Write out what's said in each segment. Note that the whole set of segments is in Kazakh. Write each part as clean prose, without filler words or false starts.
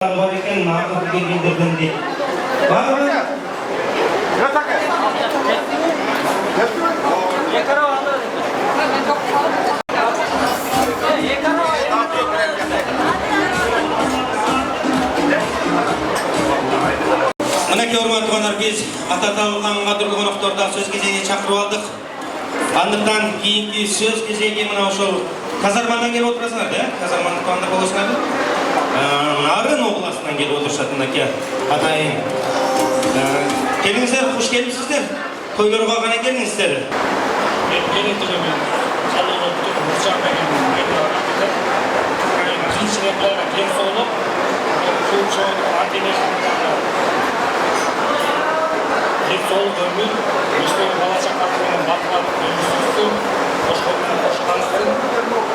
var iken ne yapıp bildirdim diye. Var mı? Mınaki hormatly konar biz Atatürk'ün kadırlı konuklarda söz кезегine çakırıp aldık. Andırdan kийинки söz кезеги мына ошол Казармандан келип отурасыңар да? Казармандын планда болосуңар. Нарын областынан келип отурушат мынакей атайын. Келиңиздер, хуш келипсиздер. Тойлорго кана келиңиздер. Sol ömür, işte balaca katmanın batmadık ömürsüzsün, hoşkanlıkın,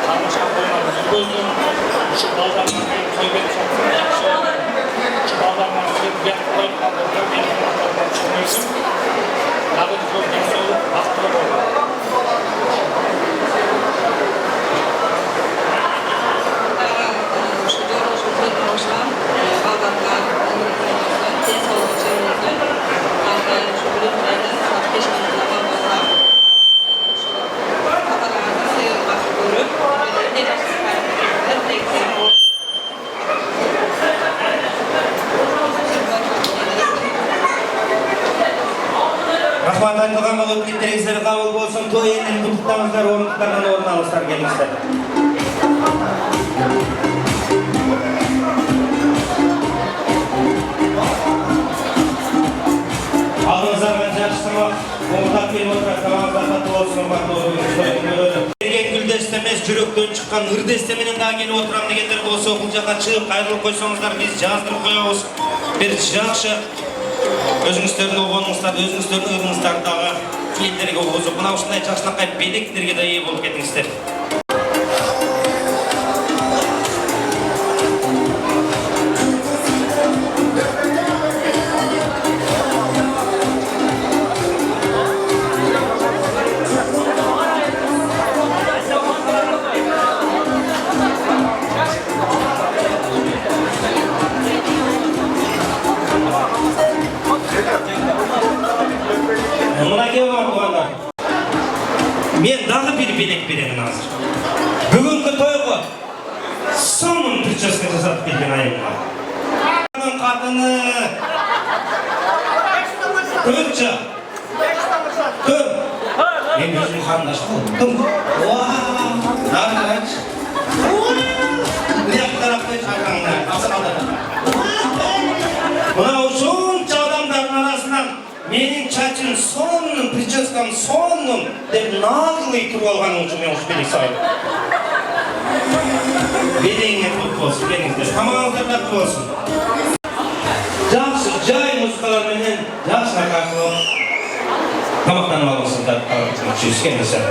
tanışan koyunan üzülgözün, şu baldanlarını koybet çaksın, şu baldanlarını bir koyup kaldırdım, bir koyup çıkmıyorsun, daha da çok genç olup bastılı koyuyor. Şu doğrusu koyuyorsan, baldanlar, genç olup çıkmıyorsun, Rahmat aytылган болуп кеттериңиздер кабыл болсун. Той элин куттуктаңыздар, орындуктардан орун алыңыздар, келиңиздер. Алдыңыздарга жакшырмак, оңдап келип отурат, тамагыңыздар татуу болсун, урматтуу көрүүчүлөр. Берген гүлдесте эмес, жүрөктөн чыккан ырдесте менен дагы келип отурам дегендер болсо, бул жака чыгып кайрылып койсоңуздар, биз жаздырып коебуз. Бир жакшы өзүңүздөрдүн обонуңуздар, өзүңүздөрдүн ырыңыздардагы кийимдерге огузуп, мына ушундай жакшынакай белектерге да ээ болуп кетиңиздер. Мен дагы бир белек беремин азыр. Бүгүнкү тойго сонун прическа жасап келген айымга. Анын катыны Көнчө. Көн. Мен өзүм кандаш болдум. Дарыч. Бияк тараптай чакаңдар. Мына ушунча адамдардын арасынан менин чачым сонун, прическам сонун деп наглый туруп алганым үчүн мен ушу белек салдым. Белеңе туруп болсун, келиңиздер. Тамагыңыздар таттуу болсун. Жакшы жай музыкалар менен жакшынакай кылып тамактанып алыңыздар. Келиңиздер.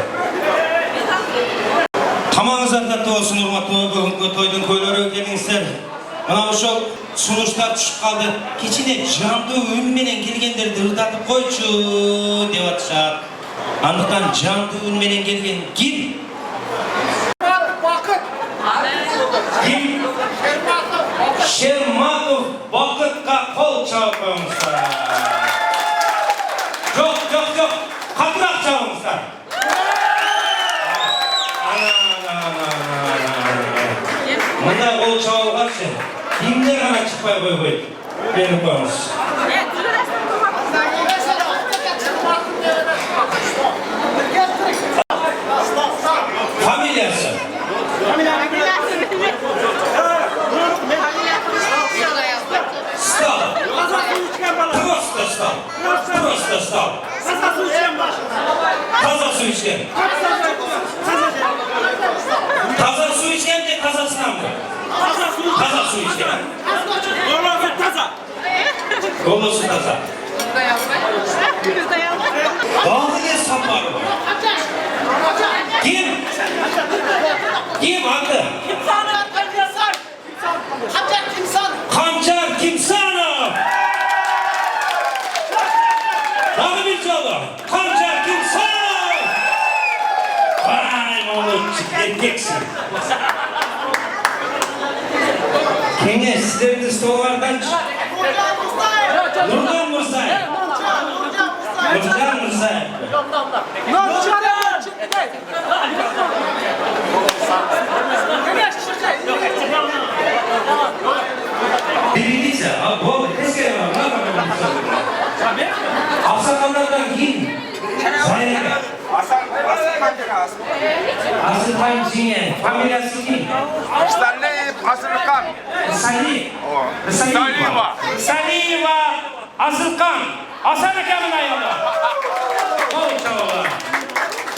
Тамагыңыздар таттуу болсун, урматтуу бүгүнкү тойдун көйлөрү, келиңиздер. Мына ошол сунуштар түшүп калды. Кичине жандуу үн менен келгендерди ырдатып койчу деп атышат. Андыктан жандуу үн менен келген ким? Бакыт. Ким? Шерматов Бакытка кол чабып коюңуздар. Жок. Катыраак чабыңыздар. Мындай кол чабылганчы кимдер гана чыкпай койбойт. Берип коюңуз. Фамилиясы? Стал. Просто стал. Таза су ичкен. Таза су ичкен де Казакстанбы? Таза су ичкен. Голосу таза. Дагы не сапары бар? Ким? Ким аты? Камчар Кимсанов. Дагы бир жолу. Камчар Кимсанов. Vay молодчик, erkeksin. Kеңес сіздерді столдардан Нұржан Мұрсаев. Нұржан Мұрсаев. Biriyse, bu tezkere var. Aksakallardan kim? Sayın Asılkan Cingen, familyası kim? Salih Asılkan. Salih. Salihova. Asılkan. Hasan Akam'ın ayağında. Oy çavalar.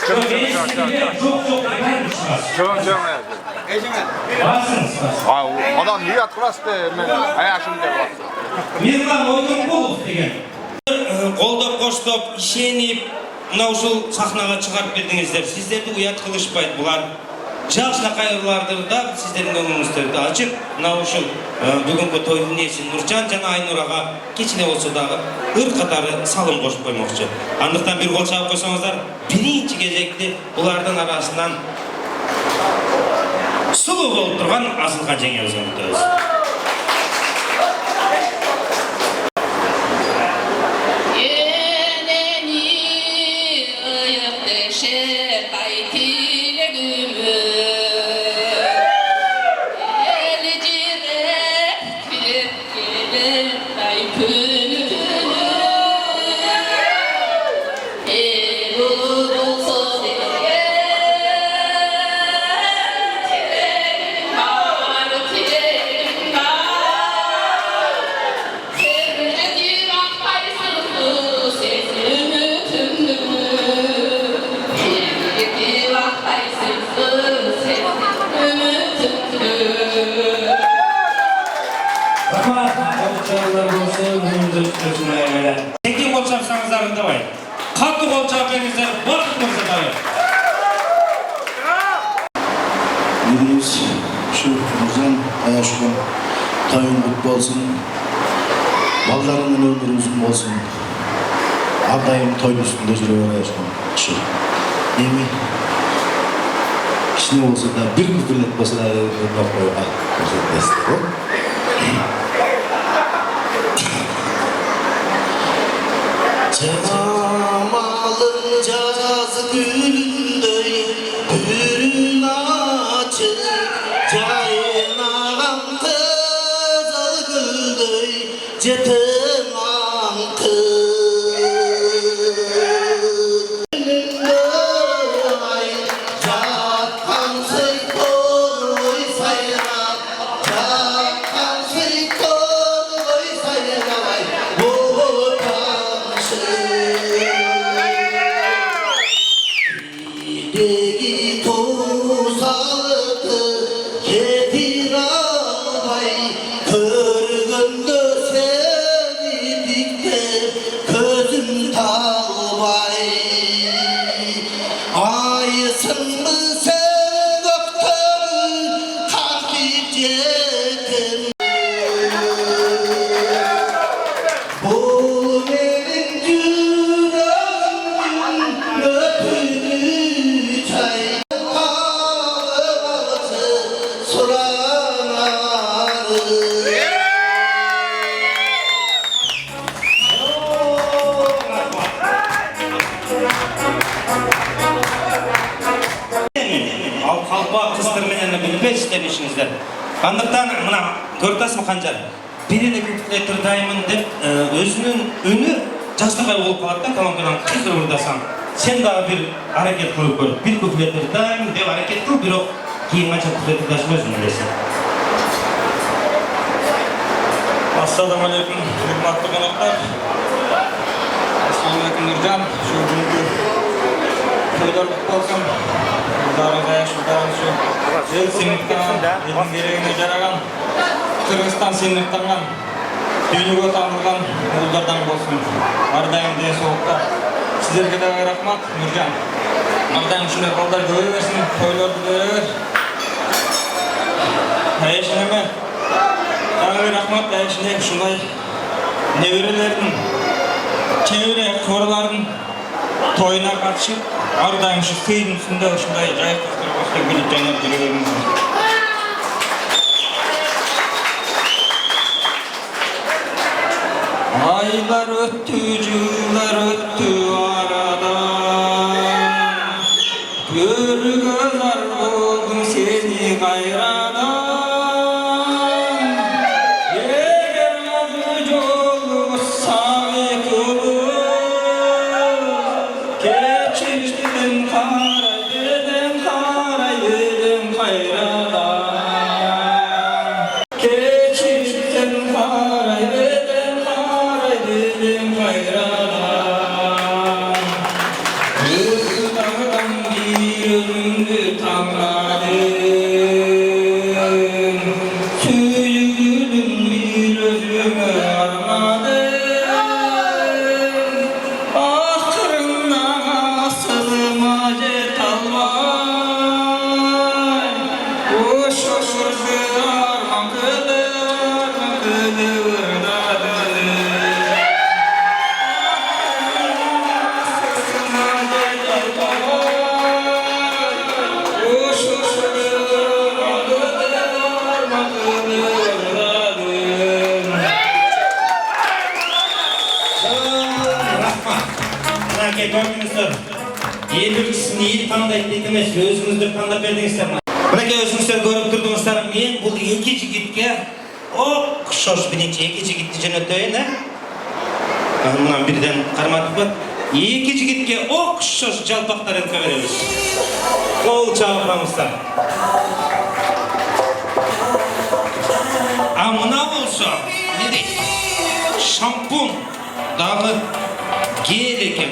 Çok Çok. Basınız. Adam niye atırastı? Ayaşım der. Mirlan Oytunqulov деген. Қолдап қоштап, işenip, мына ушул сахнаға чыгарып бердиңиздер. Сиздерди уят кылышпайт. Булар жакшы кайрылардыр да сиздердин көңүлүңүздөрдү ачып, мына ушул бүгүнкү тойдун ээси Нуржан жана Айнурага кичине болсо дагы ыр катары салым кошуп коймокчу. Андыктан бир кол чабып койсоңуздар, биринчи кезекте булардын арасынан сулуу болуп турган Асылкан жеңебизге үмүттөбүз. Tekin kol çapsanızlar davay. Katlı kol çapsanızlar vakit mırsa Bildiğiniz şu Nurcan Ayaşık'ın tayın kutlu olsun. Ballarının ömrü uzun olsun. Ardayım toyun üstünde жүрüyor Ayaşık'ın kişi. Emin. Kişine olsa da bir müfillet olsa da örnek koyuğa destek. Cemalın cazı gülünde gülün açır Caynağam kızıl gülde cetim ankır Gülünde ay Cakkan sıytor oy sayrak Cakkan sıytor oy sayrak Degi tozalıdı getir ağabey Körgünde seni dikte gözüm talbay Ayısın mı sen gökten kalkıp cetim Bu benim yüreğimin öpünü çay Kahvası sulanarı Ал қалпа кыздар менен билбейсиз демешиңиздер. Андыктан мына көрүп Канжар. Бирине күптетир дайымын деп өзүнүн үнү жастабай болуп калат да колонкадан кызыр ырдасаң. Сен дагы бир аракет кылып көр. Бир күптетир дайым деп аракет кыл, бирок кийин канча күптетир дашма өзүң билесиң. Assalamu alaikum, hürmetli konuklar. Assalamu alaikum Nurcan. Şu günkü köyler kutlu olsun. Darıgaya şuradan şu el sinirtkan, elin gereğine jaragan, Kırgızstan sinirtkangan, dünyaya tanılgan oğullardan olsun. Ardayım diye soğukta. Sizlerge de rahmat Nurcan. Ardayım şunday kollar göğe versin, köylerdi ver. Eşineme, Tanrı rahmat eşine şunday nevirelerin, çevre koruların toyuna katışıp, ardayım şu kıyın üstünde şunday jayıp tutturup, gülüp canlar yürüyelim. Aylar öttü, yıllar öttü aradan. Görgüler oldu seni gayradan. Eğer adı yolsa geçiştim karaydım hayradan. Geçiştim karaydım hayradan. Kızlardan bir ömrü tanladım. Süyüdüm bir özümü armadım. Ahırından asılıma cet almay. O şaşırdı arman Rahmat. Gördünüzdür. Ел өлкесін ел таңдайды дейді емес, өзіңіздер таңдап бердіңіздер. Мінекей өзіңіздер көріп тұрдыңыздар, мен бұл екі жігітке ұқсас бірінші екі жігітті жөнелтейін, мына бірден қарматып бар. Екі жігітке ұқсас жалпақтар өтке береміз. Қол жауапламыздар. А мына болса, не дейді? Шампун дағы гель екен.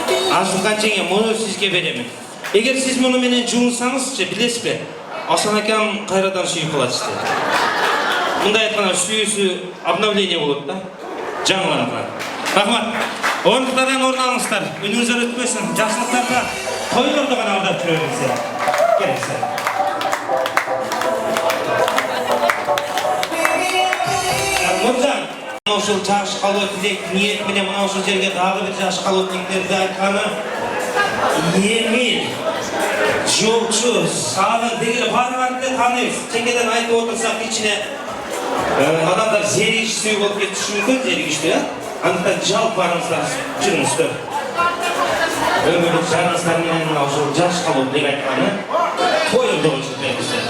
Ашылған жеңе мұны сізге беремін. Егер сіз мұны менен жуынсаңыз, білесіз бе? Асан акам қайрадан сүйіп қалады сізді. Мұндай айтқанда сүйісі обновление болады да, жаңыланған. Рахмат. Орындықтардан орын алыңыздар. Үніңіздер өтпесін. Жақсылықтарға тойларды ғана алдап жүріңіздер. Келіңіздер. Мұржан, мынау жаш қалу тілек ниет менен мынау жерге дағы бір жаш қалу тілектерді айтқаны Емел, жолшы, сағын дегелі барғанды таныйыз. Текеден айтып отырсақ içine адамдар зерігішті болып кетіші мүмкін, зерігішті, андықтан жалп барыңыздар, жүріңіздер. Өмірлік жарыңыздар менен мынау жаш қалу тілек айтқаны тойылды olsun беріңіздер.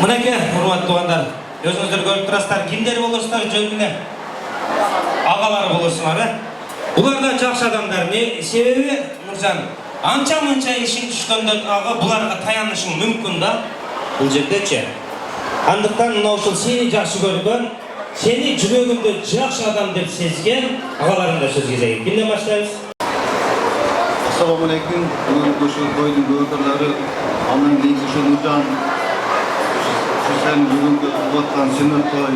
Мінеке, ұрмат туғандар, өзіңіздер көріп тұрасыздар, кімдер болырсыздар жөніне? Ағалар болырсыңар, Бұлар да жақсы адамдар. Не себебі, Нұржан, анша-мұнша ішін түскенде аға бұларға таянышың мүмкін да, бұл жерде ше. Андықтан мынау сені жақсы көрген, сені жүрегінде жақсы адам деп сезген ағаларында сөз кезегі. Кімден баштаймыз? Assalamualaikum. Бүгін көші қойдың көтірлері, анның дейін көші Нұржан, сен бүгінгі отқан сүннет той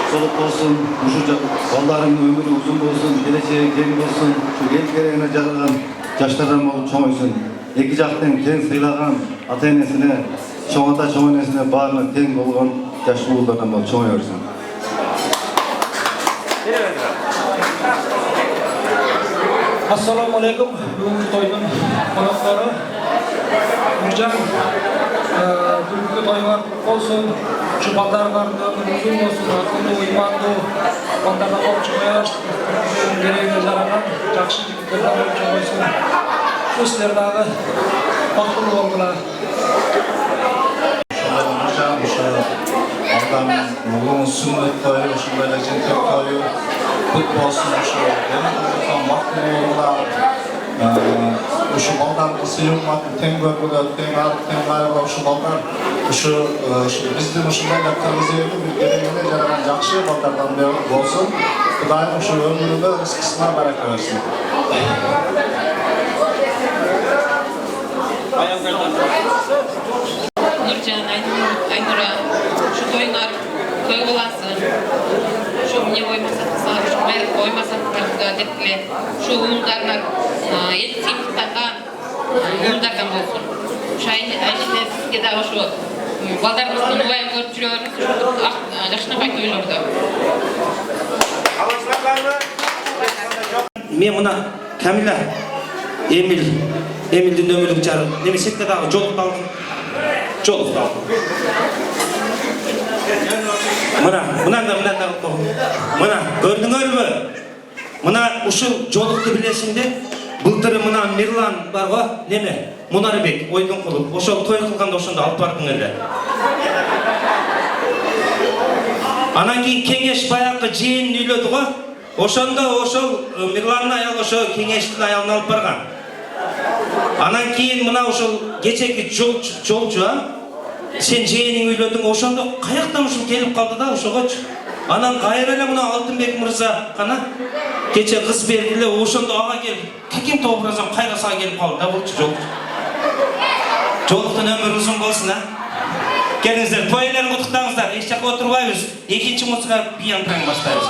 солып болсын, ұшы балдарың өмірі ұзын болсын, келешегі кең болсын, ел керегіне жараған жаштардан болып чоңойсын. Екі жақтың тең сыйлаған ата-енесіне, чоң ата чоң енесіне барына тең болған жаш буылдардан болып чоңой өрсін. Assalamualaikum. Бүгінгі тойдың қонақтары. Нұржан, бүгінгі тойға болсын, şu baldarların ömrü uzun olsun, akıllı, imanlı, baldarda болып çıkmayar, gereğine jaragan, жақсы жігіттерден болып çıkmayсын. Şu sizlerдағы бақытты болғыла. Nurjan, Allah'ın muğluğun sünnet toyu, böyle cintek toyu, kutlu olsun, baqtlı болғыla. Şu baldan sıyılmadı, teң көргілі, teң арып, teң байырға şu baldan біздің ұшындайда кіргізелі, бір керегіне жараған жақсы балдардан болсын. Құдайым şu өміріні рызқысына барака берсін. Нұржан, Айнұра, şu toylar той боласың. Şu не оймасатсың, şu бәрі оймасатсың деткіле. Şu ұйымдарынан, ел сыймықтарға ұйымдардан болсын. Şu айнеде сізге дағы şu Baldarımızdan ulayım görüp жүрüyoruz. Жакшынакай тойлордо. Мен мына Камила, Эмилдин өмүрлүк жары немесек дагы жолукту алдым. Мына көрдүңөрбү? Мына ушул жолукту билесиңдер. Былтыр мына Мирлан бар го, неме? Мунарбек ойдун кылып, ошол той кылганда ошондо алып бардың эле. Анан кийин кеңеш баягы жээнин үйлөдү го. Ошондо ошол Мирландын аялы ошо кеңештин аялын алып барган. Анан кийин мына ошол кечеги жолчу, сен жээниң үйлөдүң, ошондо каяктан ушул келип калды да ошогочу. Анан кайра эле мына Алтынбек мырза кана кече кыз бергиле ошондо ага келип, каким-то образом кайра сага келип калды да булчу жолчу. Жолуктун өмүрү узун болсун, а? Келиңиздер, той элерин куттуктаңыздар. Эч жакка отурбайбыз. Экинчи музыка пьянканы баштайбыз.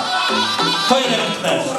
Той элерин куттуктайбыз.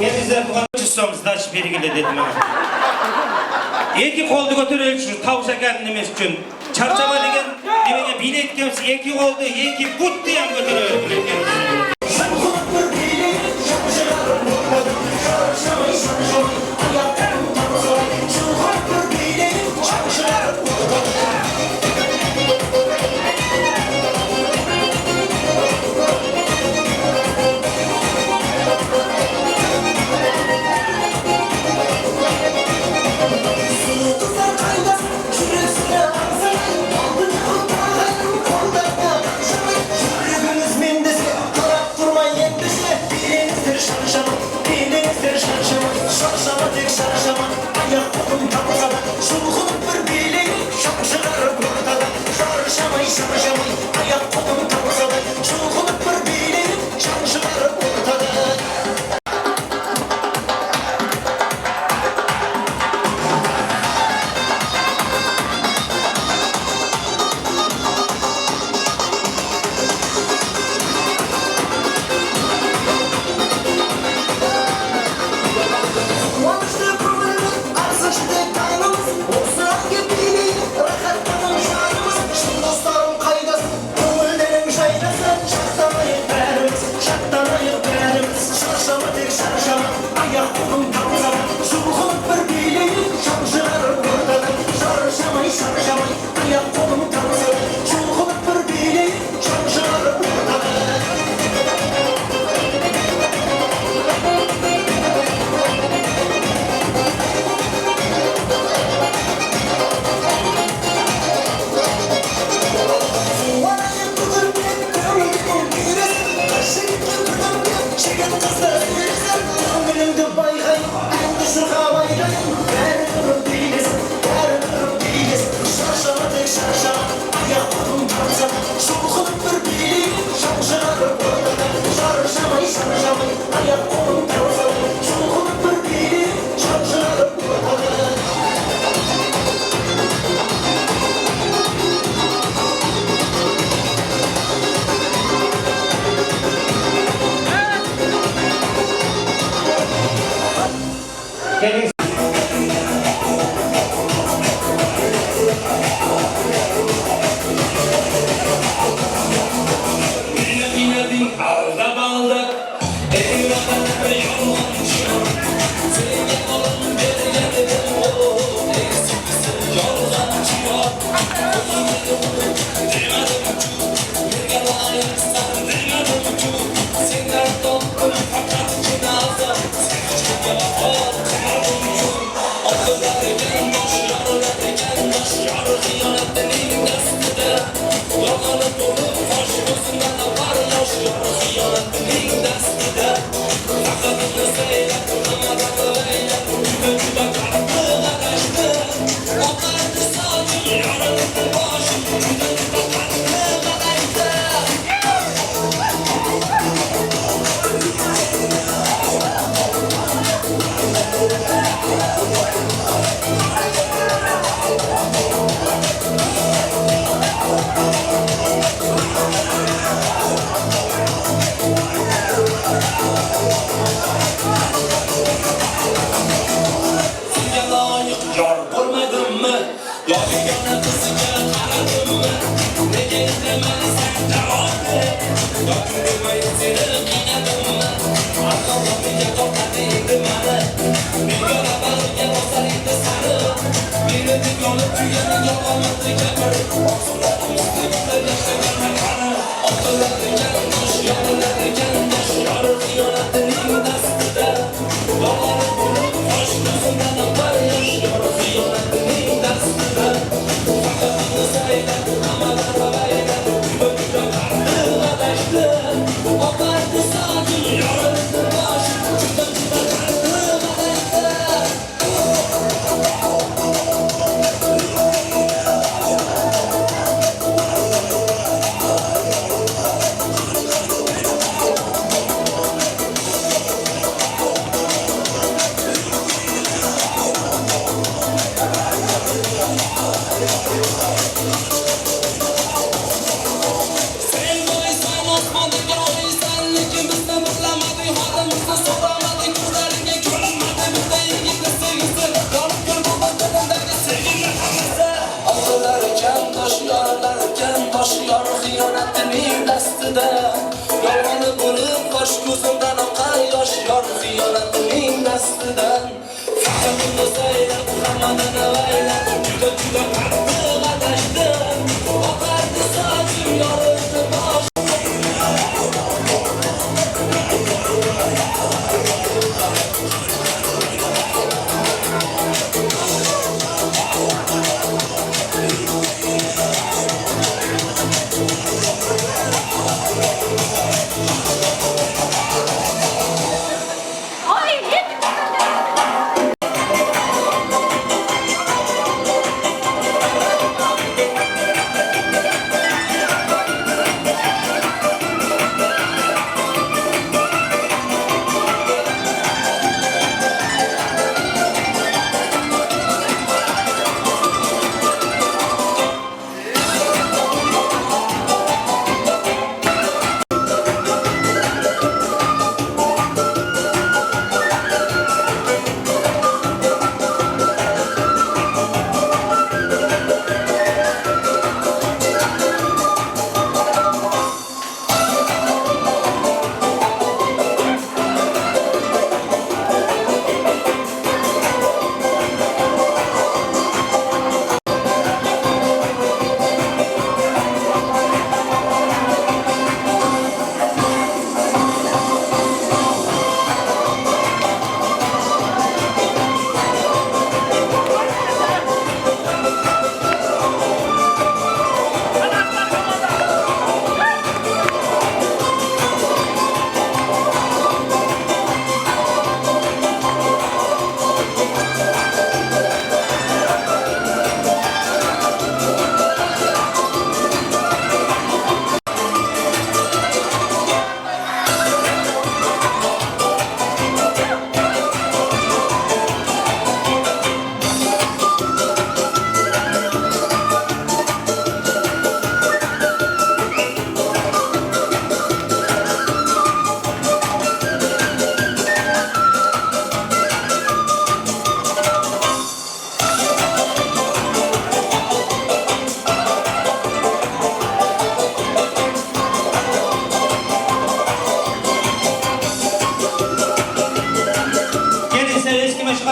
Kendinize bu kadar çıksam sdaç belgili dedim ama. Eki koldu götürelim şu tavşa kendimiz için. Çarşamba degen demeye bilet gelsin. Eki koldu, eki put diyen götürelim bilet gelsin.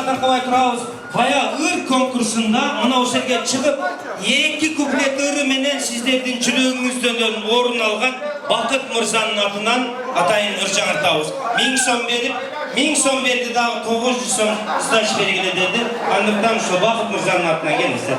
Tarqabay turabız. Baya ır konkursunda mına o yerge çıkıp 2 kupletleri menen sizlerдің жүрөгүңүздөн орун алган Бакыт Мырзанын атынан атайын ыр жаңыртабыз. 1000 сом берип, 1000 сом берди дагы 900 сом сдача бергиле деди. Андыктан ошо Бакыт Мырзанын атынан келиңиздер.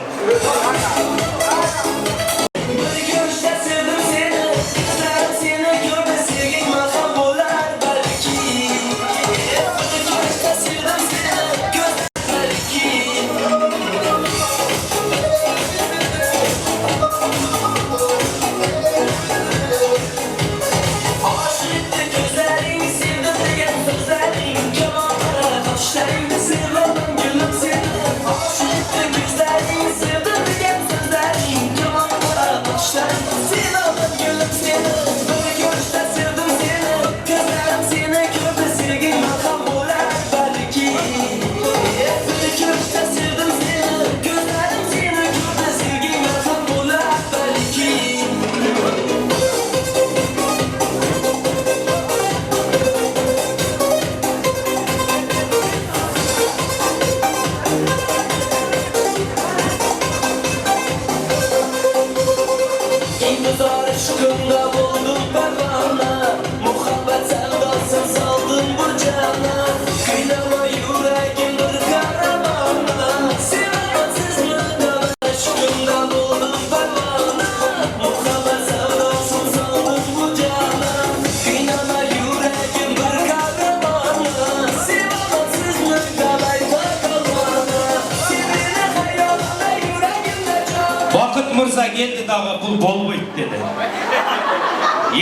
Mırza geldi dağı bul bolboyt dedi.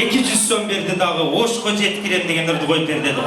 200 son berdi dağı oşko jetkirem degендерди коюп бер dedi го.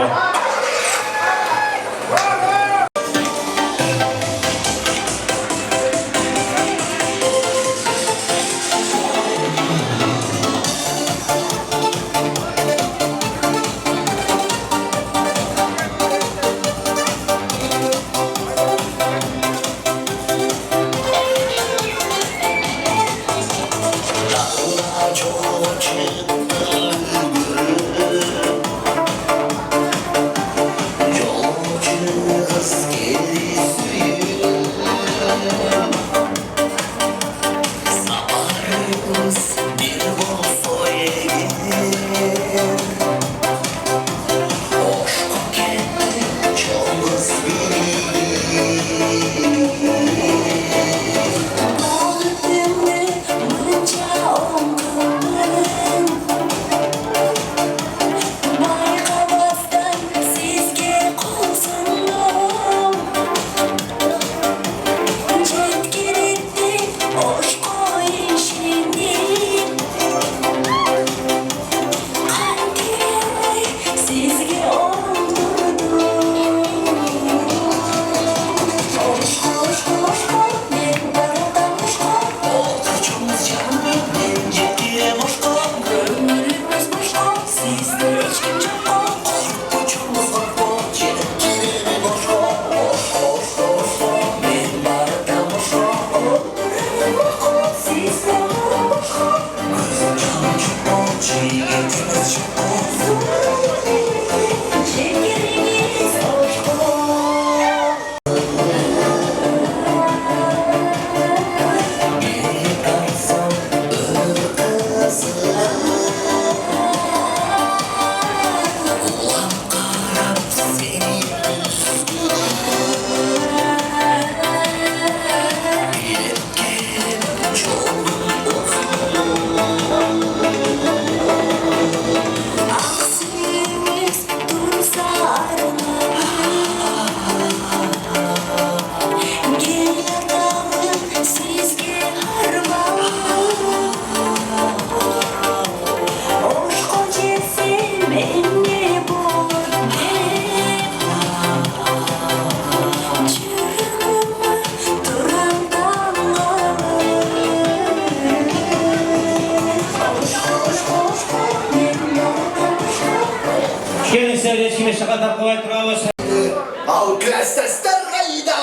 Al klasesler hayda.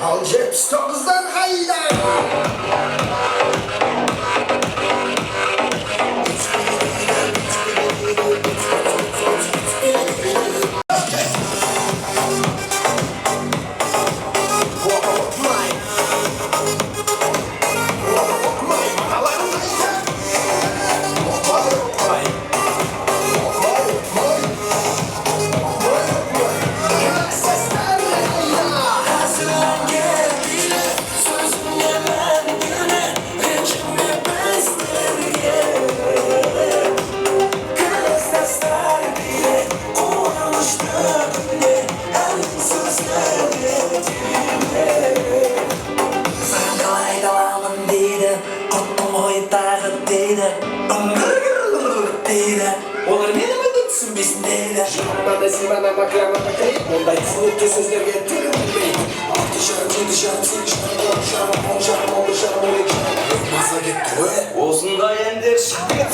Al cep stokuzdan hayda. Олар мені мүлде түсінбесін дейді. Жұрмада симана макрамата кірейіп, ондай түсінікті сөздерге түрінбейді. 6 жарым, 7 жарым, 8 жарым, 10 жарым, 10 жарым, 11 жарым, 12 жарым. Маза кетті ғой. Осындай әндер шықты.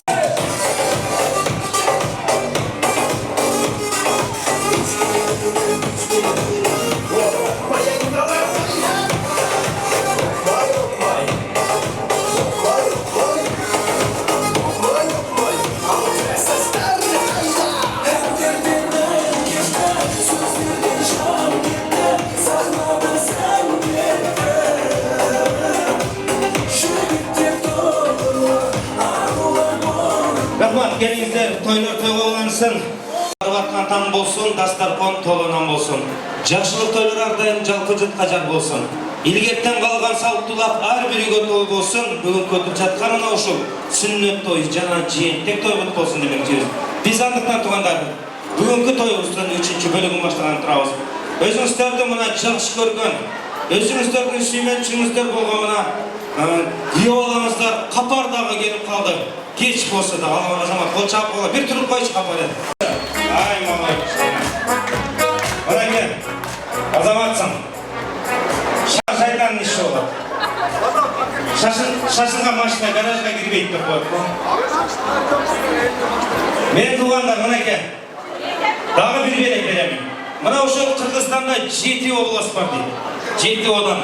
Рахмат, келіңіздер, тойлар той болғансын, барыватқан таң болсын, дастархан толынан болсын. Жақшылық тойлар ардайым жалпы жұртқа жар болсын. Илгерттен қалған салттылап ар бір үйге той болсын, бүгін көтіп жатқан мына ушул сүннет той, жана жиентек той бұт болсын демек жүйіз. Біз андықтан туғандар, бүгінгі тойымыздың 3-ші бөлігін баштаған тұрауыз. Өзіңіздерді мына жақшы көрген, өзіңіздердің сүйменшіңіздер болған мына үй қапардағы келіп қалды. Geç болса да, алған азамат қол чап бола, бір тұрып қойшы қапады. Ай, мамай. Мына кен, азаматсың. Шайдан неше олар? Шашынға машина гаражға кірбейді деп қойып. Мен туғандар, мына кен. Дағы бір берек беремін. Мына ұшыл Қырғызстанда 7 облас бар дейді. 7 одан.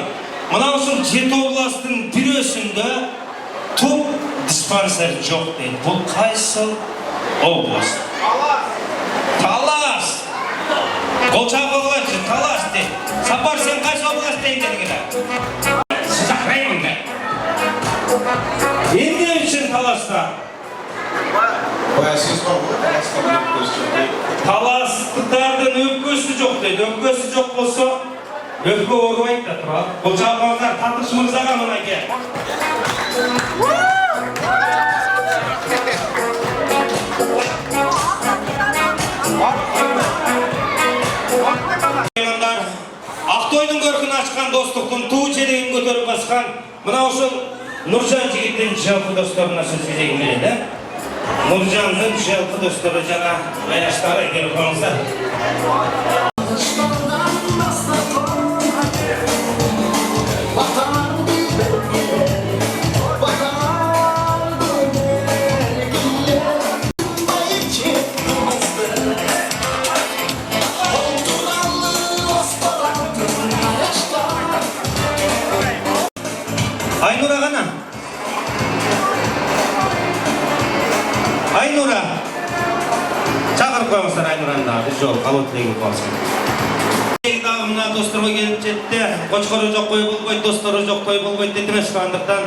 Мына ұшыл 7 областың бір өсінде топ диспансер жоқ дейді. Бұл қайсы область? Талас! Қолчақ область, Талас дейді. Сапар, сен қайсы область дейді дегені? Сызақ районда. Енді үшін Таласта? Таластықтардың өпкөсі жоқ дейді. Өпкөсі жоқ болса, өпкі орғайды да тұрады. Қолчақ областар Татыш Мырзаға мұна ке. Ақтойдың көркін ашқан достықтың туы жерегін көтеріп басқан мына ұшыл Нұржан жігіттің жалпы достарына сөз берегім келеді. Нұржанның жалпы достары жана аяштары келіп қалыңыздар. Aynur Ağa'na Arağızlar Aynuranda bir jol kalot legi olsun. Mına dostlarıma gelip жетті. Qoçqoru жоқ қой болбойт, достары жоқ той болбойт дедіме шығандықтан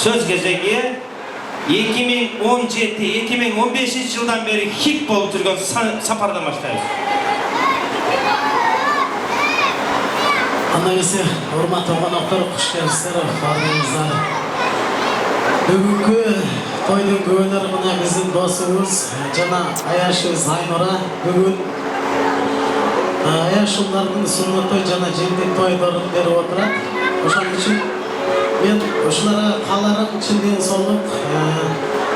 сөз кезегі 2017-2015 жылдан бері хит болып жүрген сапардан баштайбыз. Анда есе, урматтуу коноктор, куш келипсиздер, баарыңыздар. Бүгүнкү тойдун күбөлөрү мына биздин досубуз жана аяшыбыз Айнура бүгүн аяшуулардын сүннөт той жана жемтек тойдорун берип отурат. Ошон үчүн мен ушуларга кааларым чындыгын соолук,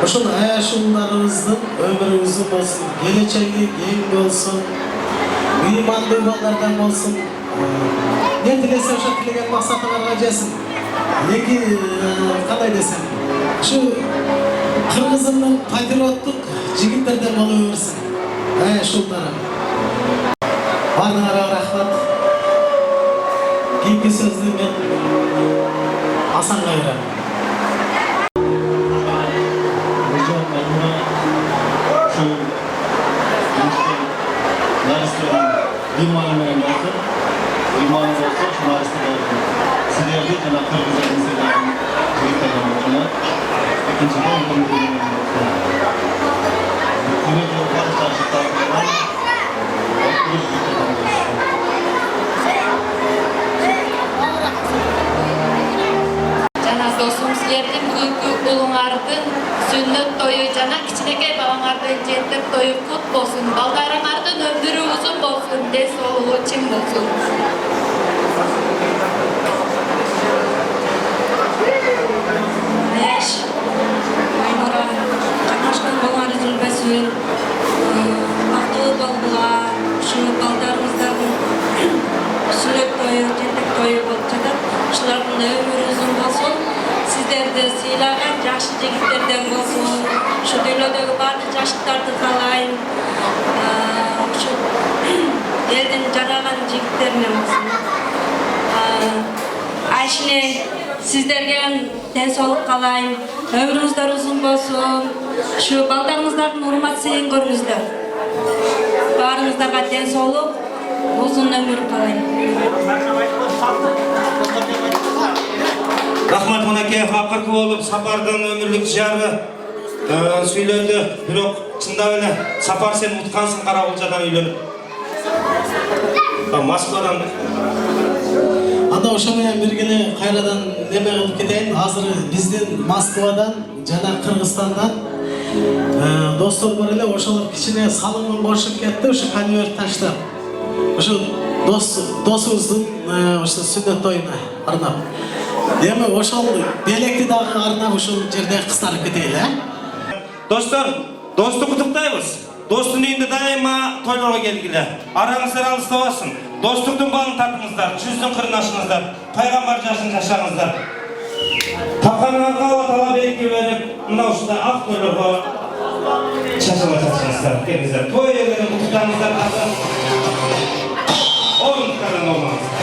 ошол аяшууларыбыздын өмүрү узун болсун, келечеги кең болсун, ыймандуу балдардан болсун. Не тілесе ошо тілеген мақсатыңарға жетсин. Эки кандай десем, ушу кыргызымдын патриоттук жигиттерден боло берсин. Аяшуулдары. Баарыңарга рахмат. Кийинки сөздү мен Асанга берем. İmanınız olsun, şumarısı da olsun. Sizlerdi jana kırgızlarınızdan jigitlerden olsun. İkinciden bunu bilmem olsun. Yine de barış çarşıtlarından bir jigitlerden olsun. Жана досум силердин бүгүнкү уулуңардын сүннөт тою жана кичинекей балаңардын жемтек тою кут болсун. Балдарыңардын өмүрү узун болсун, ден соолугу чың болсун. Аяш, Айнура, жамашкан балаңар üzülбөсүн, бактылуу болгула, ушу балдарыңыздардын сүннөт тою, жемтек тою болуп жатат. Ушулардын өмүрү узун болсун, сиздерди сыйлаган жакшы жигиттерден болсун, ушу дүйнөдөгү баардык жаштарды каалайм. Ушу элдин жараган жигиттеринен болсун. Айшине сиздерге ден соолук каалайм. Өмүрүңүздөр узун болсун. Ушу балдарыңыздардын урмат сыйын көрүңүздөр. Баарыңыздарга ден соолук, узун өмүр каалайм. Рахмат мынакей акыркы болуп сапардын өмүрлүк жары сүйлөдү. Бирок чындап эле сапар сен уткансың Карабулжадан үйлөнүп. Москвадан. Анда ошо менен биргеле кайрадан неме кылып кетейин. Азыр биздин Москвадан жана Кыргызстандан достор бар эле, ошолор кичине салымын кошуп кетти, ушу конверт таштап. Ошо досубуздун ошо сүннөт тоюна арнап. Эми ошол белекти дагы арнап ушул жерде кыстарып кетели, Достор, досту куттуктайбыз. Достун үйүндө дайыма тойлорго келгиле. Араңыздар алыстабасын. Достуктун балын татыңыздар, жүздүн кырын ашыңыздар, пайгамбар жашын жашаңыздар. Тапканыңарга Алла Таала береке берип, мына ушундай ак тойлорго чачыла чачыңыздар, келиңиздер. Той элдерин куттуктаңыздар. Орундардан болмаңыздар.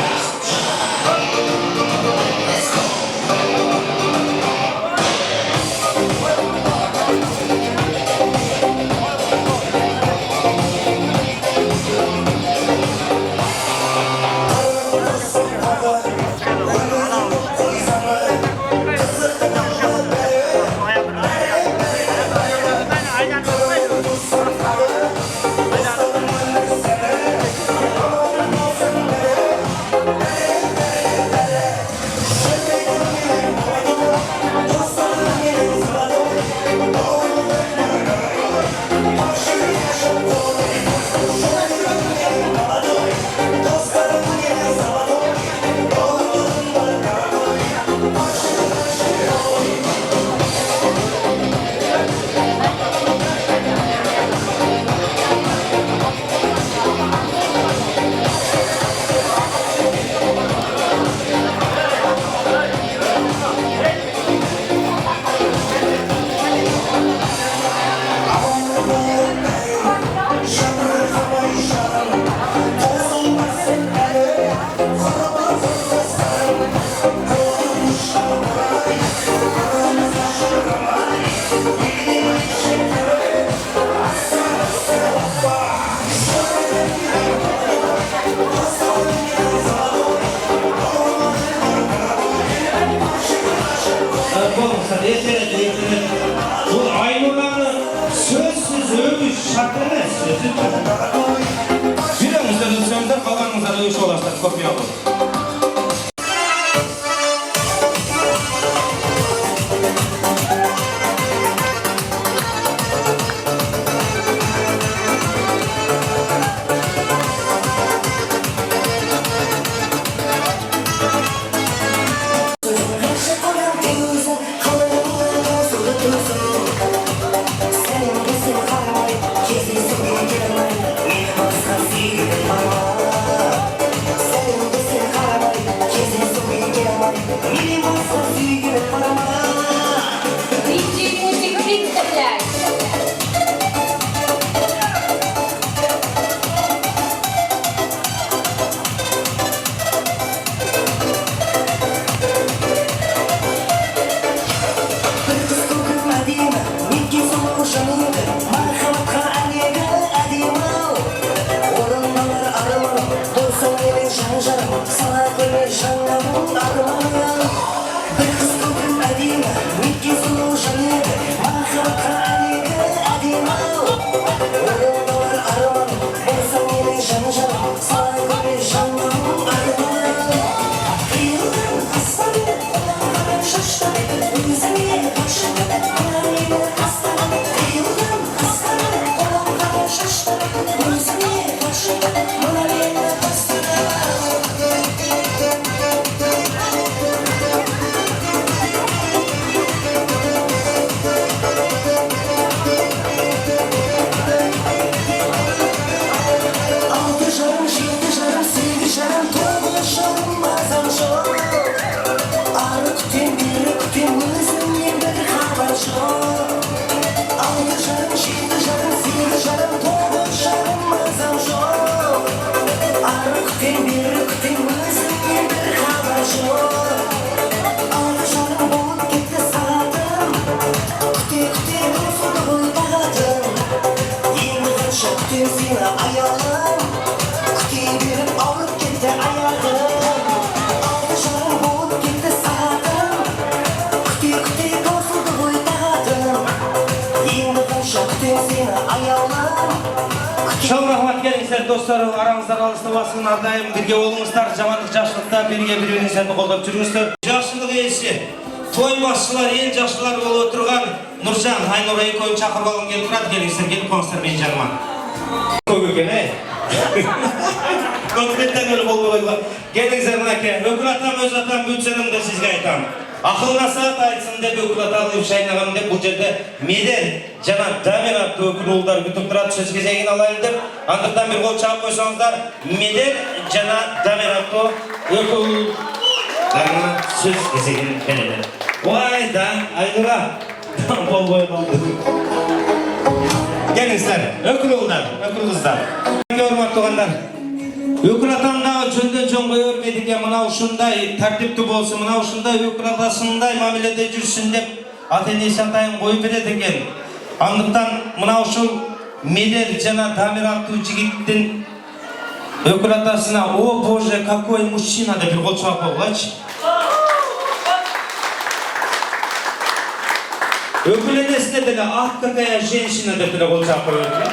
Aynen. Күтем сені аялым Күте беріп ауырып кетті аяғым Алты жарым болып кетті сағатым Күте таусылды ғой тағатым Енді қанша күтем сені аялым Шоу рахмат келіңіздер достар, арамыздар алыстабасын ардайым бірге болыңыздар, жамандық жақсылықта бірге бір-біріңіздерді қолдап жүріңіздер. Жақсылық иесі, той басшылар, ел жақсылар болып отырған Нұржан, Айнұр екеуін шақырып алғым келіп тұрады, келіңіздер, келіп қоныстар мен жаныма. Көп екен, Көкметтен өлі болып қойға. Келіңіздер мұнаке, өкіл атам, өз атам, бүтсенімді сізге айтам. Ақыл насат айтсын деп өкіл аталып шайнағам деп бұл жерде меден жана дамир атты өкіл ұлдар күтіп тұрады сөз кезегін алайын деп андықтан бір қол шағып қойсаңыздар меден жана дамир атты өкіл ұлдарына сөз кезегін береді. Ой да, Айнұра бол қойып алды. Келіңіздер, өкіл ұлдар, өкіл қыздар. Көрмат туғандар. Өкіл атамдағы жөнден жөн қой өрмедіге мына ушындай тәртіпті болсын, мына ушындай өкіл атасындай мамиледе жүрсін деп ата-енесі атайын қойып береді екен. Андықтан мына ушыл медер жана дамир атты жігіттің өкіл атасына о боже, какой мужчина деп бір қол шағып қойғылайшы. Өкіл енесіне деле ах, какая женщина деп бір қол шағып қойғылайшы.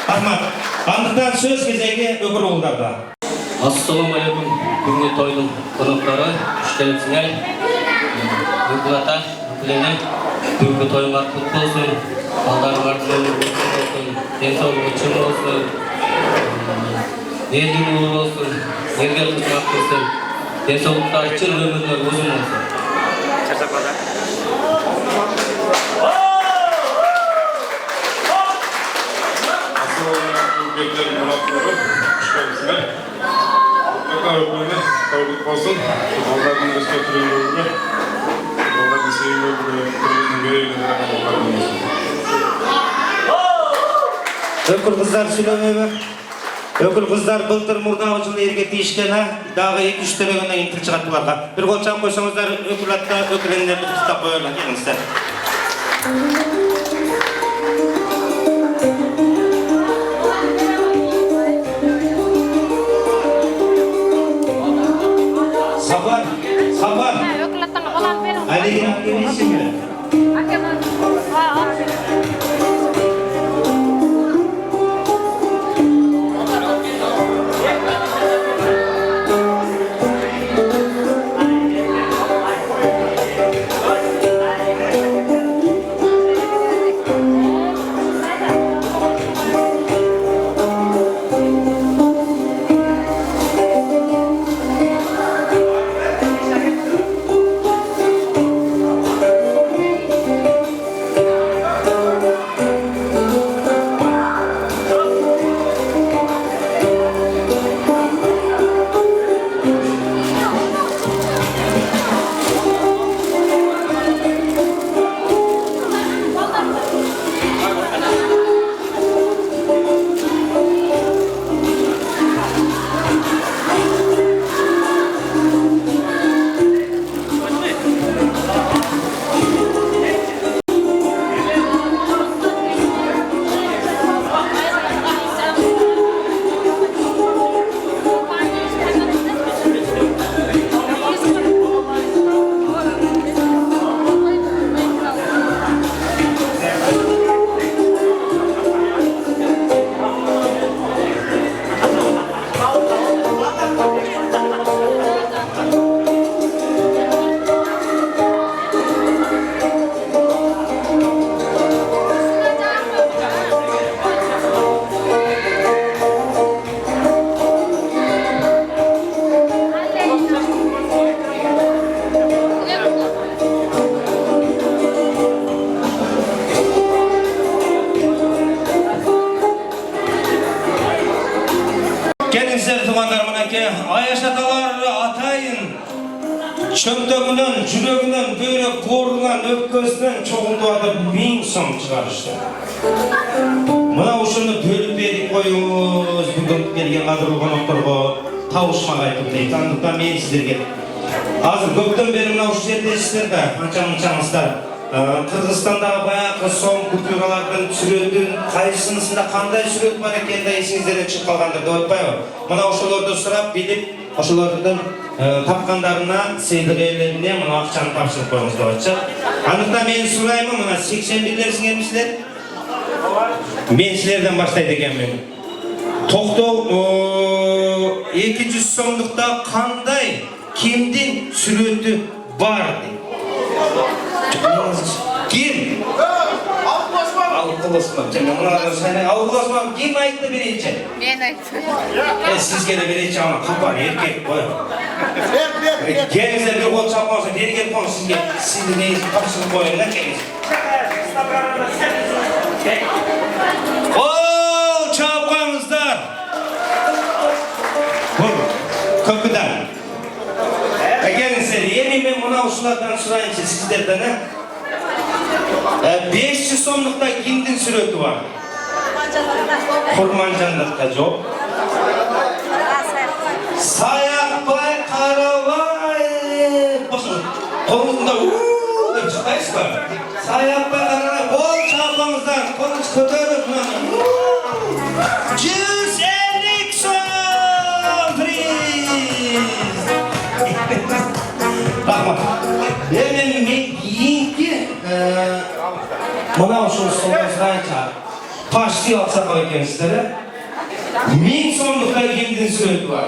Ахмат. Андықтан сөз кезегі өкіл ұлдарда. Ассалаумағалейкум, бүгінгі тойдың қонақтары, күштеріңізге өкіл ата, өкіл ене, бүгінгі тойыңар құтты болсын, балдарыңар өмір болсын, денсаулығы чың болсын, елдің ұлы болсын, елге қызмат болсын, денсаулықтары чың өмірлер өзің болсын. Beklerim muratları, hoşgeldinizler. Mutlaka öpüğüne kavuk olsun. Onlardan eski türün yolunu, onlardan sevim yolunu, türünün görevlilerine onlardan olsun. Ökül kızlar söyleme. Ökül kızlar былтыр мурдагы жылы эрге тийишкен, дагы 2-3 төлөгөндөн кийин тил чыгат буларга. Бир кол чап койсоңуздар, өкүл атта өкүлөндөрдү тустап коелу, келиңиздер. Sabar. Ali'nin aktivisi mi? Çömdögünün, жүрегінен, бөрек, қорынан, өпкөсінен çoğundu adı 1000 сом çıkarıştı. Мына ушуну бөлүп берип коюңуз, бүгүн келген кадырлуу конокторго табышмак айтып дейт. Андыктан мен сиздерге азыр көптөн бери мына ушул жердесиздер да, анча-мынчаңыздар Кыргызстандагы баягы сом купюралардын сүрөтүн кайсынысында кандай сүрөт бар экени да эсиңизден чыгып калгандыр деп атпайбы? Мына ошолорду сурап билип, ошолордун тапкандарына сыйлык ээлерине мына акчаны тапшырып коюңуз деп атчы. Андыктан мен сурайм, мына 81-лер сиңермисиздер? Мен силерден баштайт экенмин. Токтоо 200 сомдукта кандай кимдин сүрөтү бар дейт? Kim? Alkıl Osman. Alkıl Osman kim ayıttı birinci? Ben ayttım. Sizge de birinci ama kapan erkek koy. Kendinize bir kol çapmazsa geri gelip onu sizge sizin neyiz kapısını koyun da kendiniz. Ooo çapkanızlar. Kapıdan. Gelin size yemin ben buna usulardan sorayım sizlerden ha. 500 somlukta kimdin sürötü var? Kurmancanlıkta yok. Sayakbay Karavay. Bakın kolunda uuu deyip çıkayız var. Sayakbay Karavay bol çapamızdan kolunuz kıdırıp 150 som friz. Bakma. Hemen yiyinki mına uşul soğuzlayınca paştı alsa koyken sizlere 1000 somlukta kimdin sürötü var?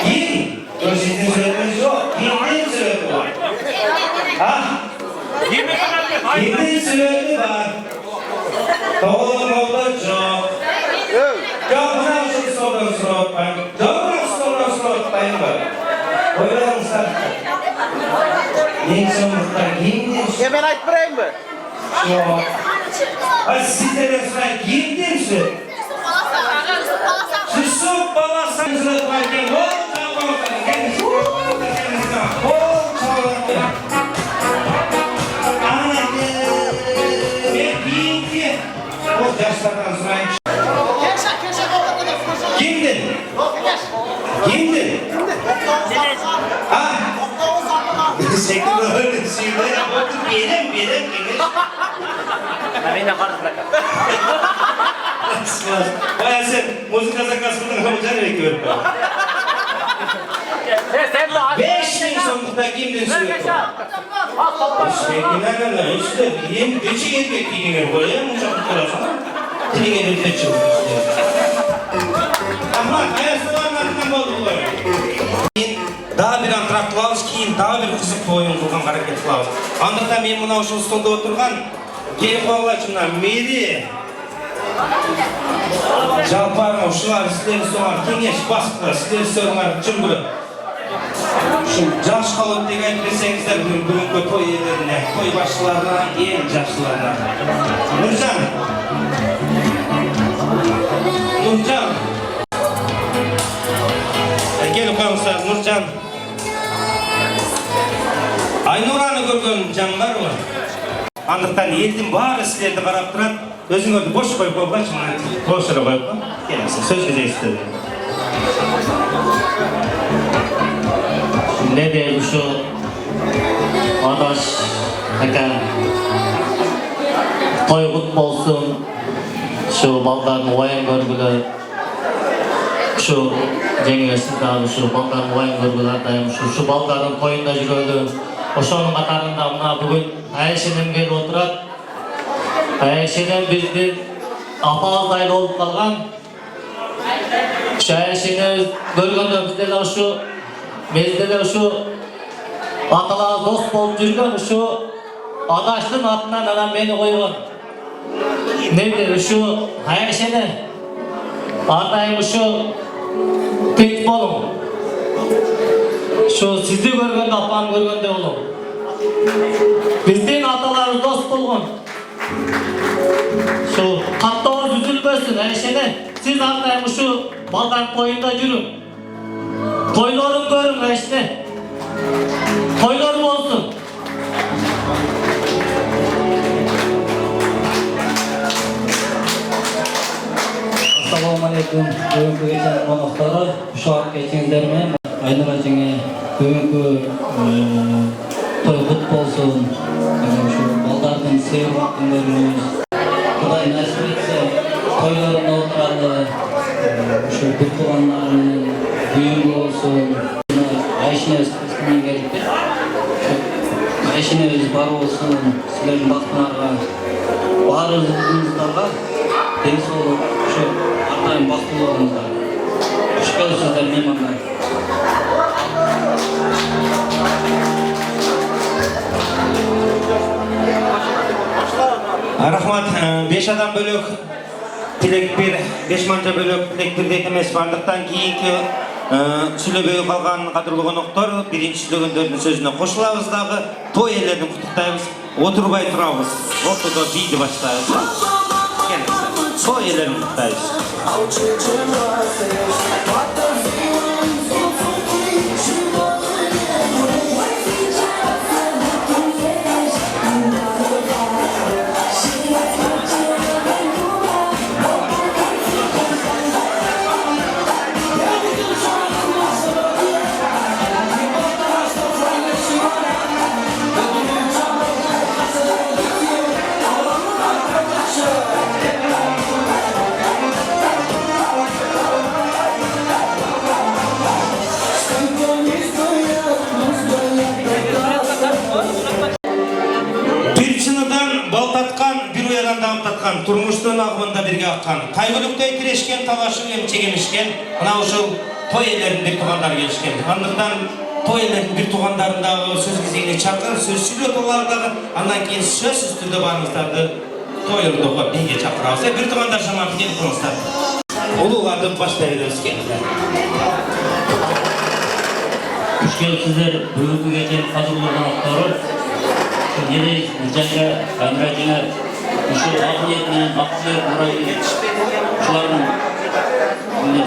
Kim? Sizin sürötünüz yok. Kimdin sürötü var? Ha? Kimdin sürötü var? Doğru olacak. Yok buna uşul soğuzlayın. Doğru soğuzlayın var. Oylarınızlar. En sonunda kimdin? Ya ben aytpırayım mı? Yok. Sizlere sorayım, kimdin sürötü? Yusuf balasanızı varken bol çabalasanız kendiniz bol çabalasanız ve bilgi o yaşlardan sorayım. Kimdin? Kimdin? Ha? Sekreter öyle söyle. Otur gelin. Ben de karşı bırakın. Vay sen müzik zakasından hamıcan bekliyorum. 5000 somlukta kimdin sürüyorsun? Bekleyenlerle işte yeni geçi gelip bekleyenler koyayım uçak tutarasın. Tili gelip de çıkıyor. Ama ayasılarından bol buluyor. Daha bir antrak kılavuz keyin daha bir kızık boyun kılgan hareket kılavuz. Andırda men mına uşul stolda oturgan gelip oğlachımdan meri Жалпарма ушулар силер соңар кеңеш басыптыр, силер соңар чүңгүрүп. Ушул жаш калып деп айтып берсеңиздер бүгүнкү той иелерине, той башчыларына, эң жакшыларына. Нуржан. Келип коюңуздар, Нуржан. Айнураны көргөн жан барбы? Андыктан элдин баары силерди карап турат. Өзүңөрдү бош коюп койгочу, бошура коюп кой. Келесиң, сөзгө жайсыздар. Ne de şu adaş aka toygut bolsun şu baldarın oyun görgüler şu jеңесinde şu baldarın oyun görgüler dayım şu baldarın toyunda жүрөдү ошонун катарында мына бүгүн Айшенем келип отурат. Айшенем биздин апабыздай болуп калган. Айшенем көргөндө бизде да ушу Безделе şu аталар dost болып жүрген şu адаштың атынан анан мени койгон. Неде şu Айшене атайым şu тек болуң. Şu сизди көргөндө апам көргөндө болуң. Биздин аталарыбыз dost болгон. Şu каттообуз үзүлбөсүн Айшене. Сиз атайым şu балдар тоюнда жүрүң. Toylarım görün işte. Toylarım olsun. Assalamualaikum. Bugünkü geçen konuqları uşaq keçenlerime Aynur Ajenge bugünkü болсын. Şu балдардың sevіп күндеріміз. Құдай нәсіп етсе, тойларына отырады. Şu бір туғандарының үйін болсын. Айшыныз кісінен келіп бер. Айшыныз бар болсын. Сілердің бақтыңарға. Барыңыздарға денсаулық, şu артайын бақтылығыңыздар. Hoş geldiniz mehmanlar. Рахмат, 5 адам бөлөк тилек бир, 5 манча бөлөк тилек бир дейт эмес. Бардыктан кийинки сүйлөбөй калган кадырлуу коноктор биринчи сүйлөгөндөрдүн сөзүнө кошулабыз дагы. Той элерин куттуктайбыз. Отурбай турабыз. Ортодо бийди баштайбыз. Той элерин куттуктайбыз. Turmuşluğun ağımında birge akkan, kaygılıkta tireşken, talaşın çekemişken, bana uşul toy ellerin bir tuğanlar gelişken. Anlıktan toy ellerin bir tuğanlarında söz gizeyine çakır, söz sürüyor olardağı, andan keyin söz üstünde barınızlardı, toy elinde birge çakır alsa, bir tuğanlar şaman bir gelip konuslar. Ululardı başlayırız kendiler. Hoş geldinizler, bugünkü gece kadırlı konukları. Yine Nurcan'a, Kaynıracı'na, şu ahiyetinin, hakkıyet, murayı, şuların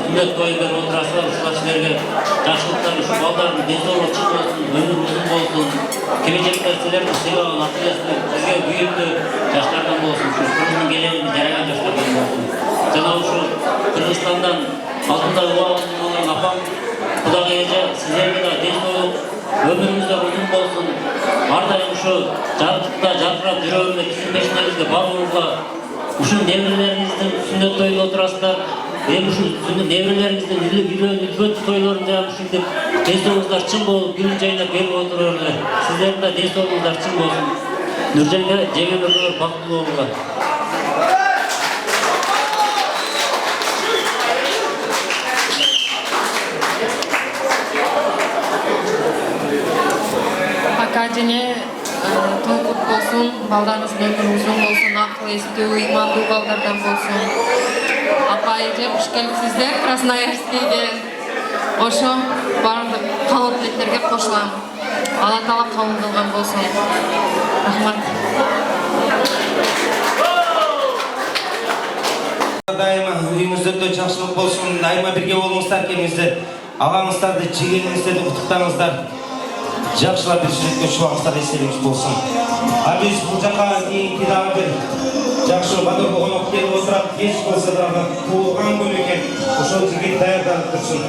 sünnet toyundan oturasılar, şular sizlerge yaşlıkları, şu baldarın densoğlu çık olsun, ömür uzun olsun, gelecekler sizlerin sevağın, akıyasını, sizge büyüklü yaşlardan olsun, şu kırmızın gelenin gelen yaşlardan olsun. Cenab-ı şu Kırgızistan'dan altında uğalının olan apam, Kudağı Ece, sizlerge de densoğlu, ömrümüzde uzun olsun. Ardayım şu jarıkta jarkırap жүрөгүндө биздин пешинебизде барлыгыңызга ушул неберелериңиздин сүннөт тоюна отурасыздар. Эми ушул неберелериңиздин үлбөт тойлорунда ушинтип ден соолугуңуздар чың болуп, күн жайнап берип отуруңар. Сиздердин да ден соолугуңуздар чың болсун. Нуржанга жеңил өмүрлөр бактылуу болуңар. Академия той кут болсун, балдарыңыз өмүрү узун болсун, акыл эстүү, ыймандуу балдардан болсун. Апа эже куш келипсиздер Красноярскийге. Ошо баардык кабыл тилектерге кошулам. Алла Таала кабыл кылган болсун. Рахмат. Дайыма үйүңүздөрдө жакшылык болсун, дайыма бирге болуңуздар, келиңиздер. Агаңыздарды, жегениңиздерди куттуктаңыздар. Жақшылар бір сүретке шуағыстар естеріңіз болсын. Біз бұл жаққа кейінгі дағы бір жақшы бадыр қонақ келіп отырап, кеш болса дағы туылған күн екен, ошол жігіт даярданып тұрсын.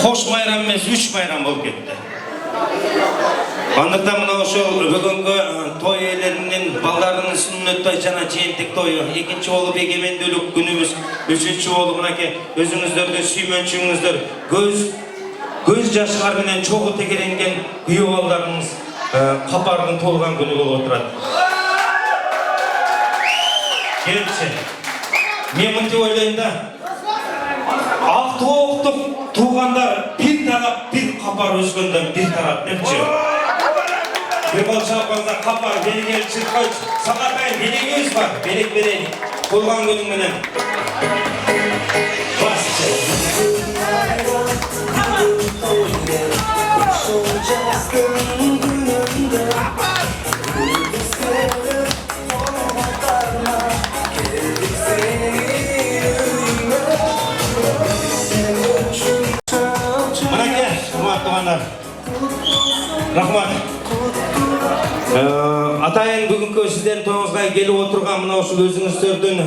Koş bayram emez, 3 bayram болып кетті. Андықтан мына ошол бүгүнкү той ээлеринин балдарынын сүннөт той жана жээнтик тою, экинчи болуп эгемендүүлүк күнүбүз, үчүнчү болуп мынакей өзүңүздөрдүн сүймөнчүңүздөр көз жаштар менен чогуу тегеренген күйөө балдарыңыз капардын туулган күнү болуп отурат. Келчи. Мен мынтип ойлойм да, Ақтоқтық туғандар бір тарап, бір қапар өскөнден бір тарап депчі. Bir kol çapazda kapar, beni gel çıkkoy, sakatayın, belengöz var, belek vereyim, kulgan günümünden. Bastı. Manake, hurmatly tuğanlar. Rahmat. Atayın bugünkü sizlerin toyuңuzга келип отурган мына ушул өзүңүздөрдүн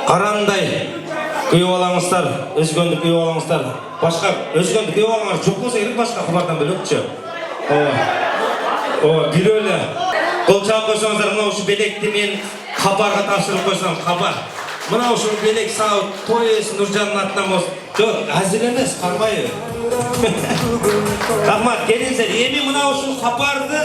карандай күйүп алаңыздар, өзгөндү күйүп алаңыздар. Башка өзгөндү күйүп алаңар жок болсо керек башка кабардан бөлөкчү. Бир эле кол чаап койсоңуздар, мына ушул белекти мен кабарга тапшырып койсом, кабар. Мына ушул белек сау той эс Нуржандын атынан болсун. Жок, азыр эмес, карбайбы. Рахмат, келиңиздер. Эми мына ушул кабарды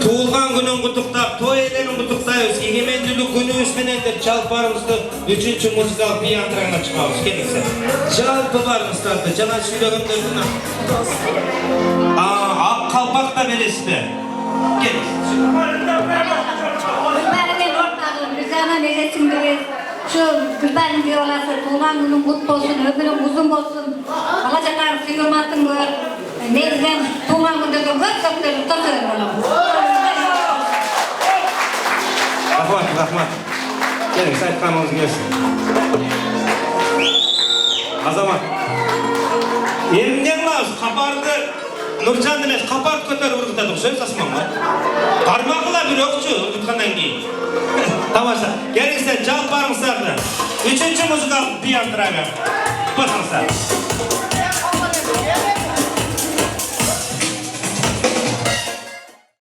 туылган күнүн куттуктап, той элерин куттуктайбыз. Эгемендүүлүк күнүбүз менен деп жалпарыбызды 3-чү музыкалык бий антыраңына чыгабыз. Келиңиздер. Жалпы барыңыздарды жана сүйлөгөндөрдүн ак калпак да бересизби? Gülbari'nin ortağım, Rıza'nın eresindiriz. Şu Gülbari'nin violası, tuğlan günün kutlu olsun, ömrün uzun olsun. Alacaklar sıyırmasın var. Nezden tuğlan günde de gök gökleri tutuyor oğlum. Rahmat. Gelin, saytkanımız gelsin. Azamat. Elimden lazım, kabardı. Nurcan demez, kapart kötör urgutadık, söz asman var. Parmağıyla bir ökçü urgutkandan keyin. Tamamsa, gelin sen, cevap barımızlardı. 3-cü müzikal bir yandıraga. Basınızlar.